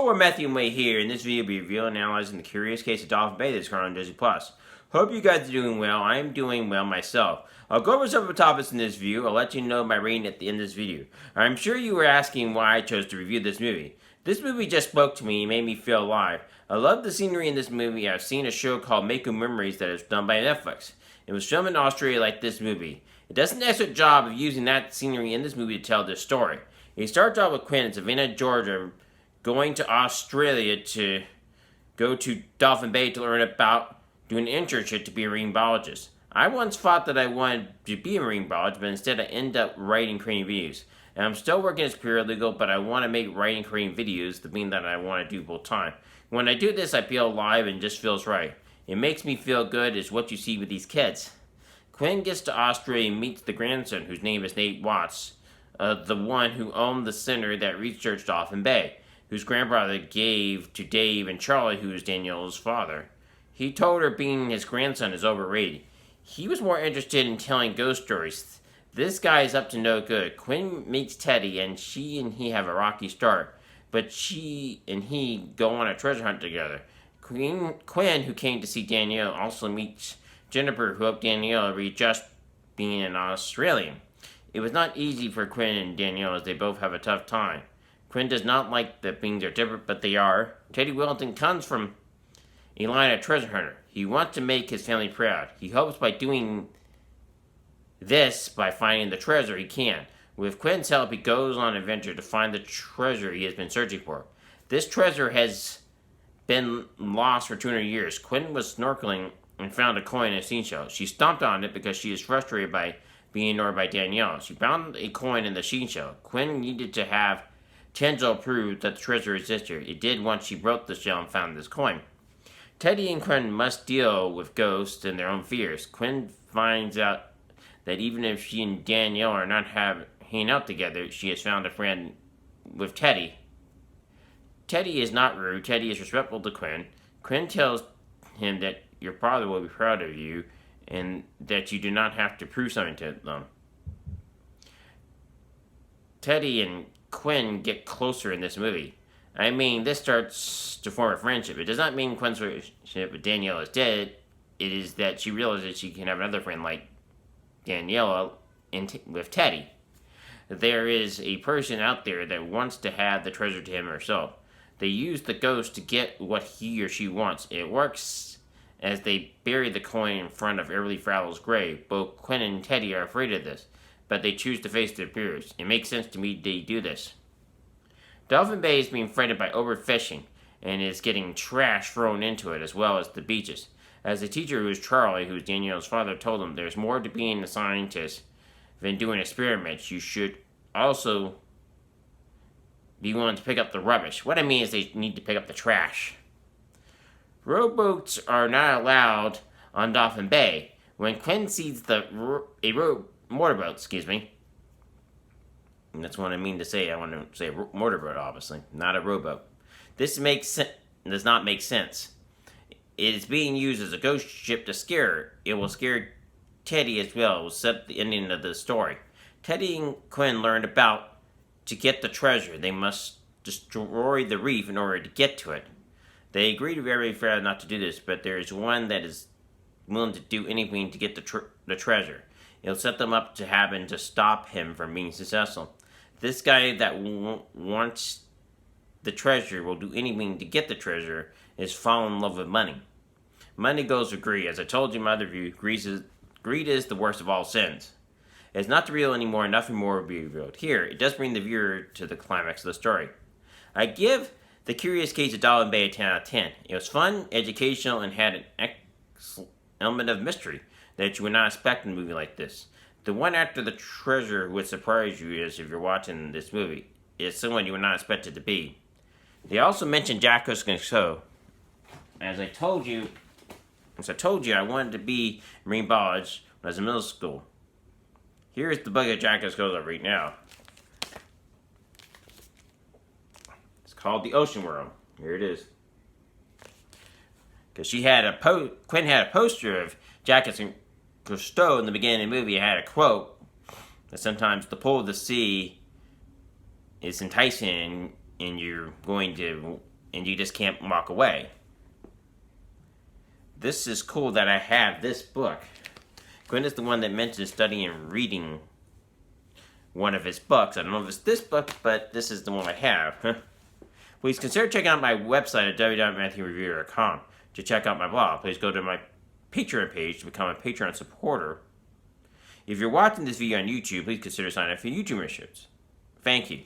Explorer Matthew Way here. In this video, we'll be reviewing and analyzing the curious case of Dolphin Bay that's currently on Disney+. Hope you guys are doing well. I am doing well myself. I'll go over several topics in this view. I'll let you know my rating at the end of this video. I'm sure you were asking why I chose to review this movie. This movie just spoke to me and made me feel alive. I love the scenery in this movie. I've seen a show called Making Memories that is done by Netflix. It was filmed in Australia like this movie. It does an excellent job of using that scenery in this movie to tell this story. It starts off with Quinn in Savannah, Georgia, going to Australia to go to Dolphin Bay to learn about doing an internship to be a marine biologist. I once thought that I wanted to be a marine biologist, but instead I ended up writing creating videos. And I'm still working as paralegal, but I want to make writing creating videos the thing that I want to do full time. When I do this, I feel alive and just feels right. It makes me feel good is what you see with these kids. Quinn gets to Australia and meets the grandson, whose name is Nate Watts, the one who owned the center that researched Dolphin Bay, whose grandfather gave to Dave and Charlie, who is Danielle's father. He told her being his grandson is overrated. He was more interested in telling ghost stories. This guy is up to no good. Quinn meets Teddy, and she and he have a rocky start, but she and he go on a treasure hunt together. Quinn, who came to see Danielle, also meets Jennifer, who helped Danielle readjust being an Australian. It was not easy for Quinn and Danielle as they both have a tough time. Quinn does not like that things are different, but they are. Teddy Wellington comes from a line of treasure hunter. He wants to make his family proud. He hopes by doing this, by finding the treasure, he can. With Quinn's help, he goes on an adventure to find the treasure he has been searching for. This treasure has been lost for 200 years. Quinn was snorkeling and found a coin in a seashell. She stomped on it because she is frustrated by being ignored by Danielle. She found a coin in the seashell. Quinn needed to have Tenzo prove that the treasure existed. It did once she broke the shell and found this coin. Teddy and Quinn must deal with ghosts and their own fears. Quinn finds out that even if she and Danielle are not hanging out together, she has found a friend with Teddy. Teddy is not rude. Teddy is respectful to Quinn. Quinn tells him that your father will be proud of you and that you do not have to prove something to them. Teddy and Quinn get closer in this movie. I mean, this starts to form a friendship. It does not mean Quinn's relationship with Danielle is dead. It is that she realizes she can have another friend like Danielle with Teddy. There is a person out there that wants to have the treasure to him herself. They use the ghost to get what he or she wants. It works as they bury the coin in front of Everly Fowler's grave. Both Quinn and Teddy are afraid of this, but they choose to face their fears. It makes sense to me they do this. Dolphin Bay is being threatened by overfishing and is getting trash thrown into it as well as the beaches. As the teacher, who is Charlie, who is Danielle's father, told him there's more to being a scientist than doing experiments. You should also be willing to pick up the rubbish. What I mean is they need to pick up the trash. Rowboats are not allowed on Dolphin Bay. When Quinn sees motorboat, and that's what I mean to say. I want to say motorboat, obviously, not a rowboat. This does not make sense. It is being used as a ghost ship to scare her. It will scare Teddy as well. It will set the ending of the story. Teddy and Quinn learned about to get the treasure. They must destroy the reef in order to get to it. They agreed very fair not to do this, but there is one that is willing to do anything to get the treasure. It'll set them up to happen to stop him from being successful. This guy that wants the treasure will do anything to get the treasure is fall in love with money. Money goes with greed. As I told you in my other review, greed is the worst of all sins. It's not real anymore, nothing more will be revealed. Here, it does bring the viewer to the climax of the story. I give The Curious Case of Dolphin Bay a 10 out of 10. It was fun, educational, and had an excellent element of mystery that you would not expect in a movie like this. The one after the treasure would surprise you as if you're watching this movie. It's someone you would not expect it to be. They also mentioned Jacques and Cousteau. As I told you, I wanted to be a marine biologist when I was in middle school. Here's the book that Jacques goes over right now. It's called The Ocean World. Here it is. Because Quinn had a poster of Jacques and Cousteau in the beginning of the movie. It had a quote that sometimes the pull of the sea is enticing and you're going to and you just can't walk away. This is cool that I have this book. Quinn is the one that mentioned studying and reading one of his books. I don't know if it's this book, but this is the one I have. Please consider checking out my website at www.matthewreviewer.com to check out my blog. Please go to my Patreon page to become a Patreon supporter. If you're watching this video on YouTube, please consider signing up for YouTube memberships. Thank you.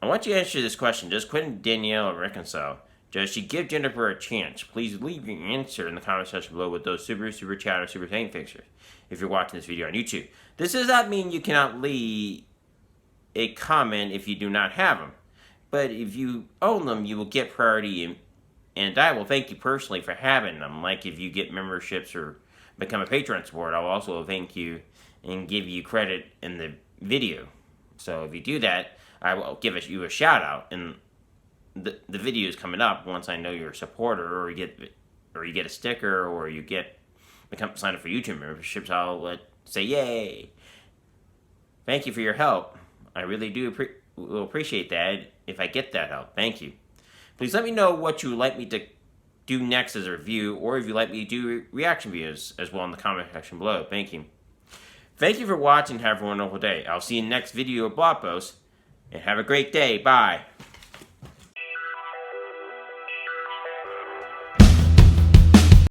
I want you to answer this question. Does Quinn and Danielle reconcile? Does she give Jennifer a chance? Please leave your answer in the comment section below with those super chat or super thank fixers if you're watching this video on YouTube. This does not mean you cannot leave a comment if you do not have them. But if you own them, you will get priority, and I will thank you personally for having them. Like if you get memberships or become a Patreon supporter, I will also thank you and give you credit in the video. So if you do that, I will give you a shout out, and the video is coming up once I know you're a supporter, or you get a sticker, or you sign up for YouTube memberships. I'll say yay. Thank you for your help. I really will appreciate that if I get that help. Thank you. Please let me know what you would like me to do next as a review, or if you'd like me to do reaction videos as well in the comment section below. Thank you. Thank you for watching. Have a wonderful day. I'll see you in the next video or blog post. And have a great day. Bye.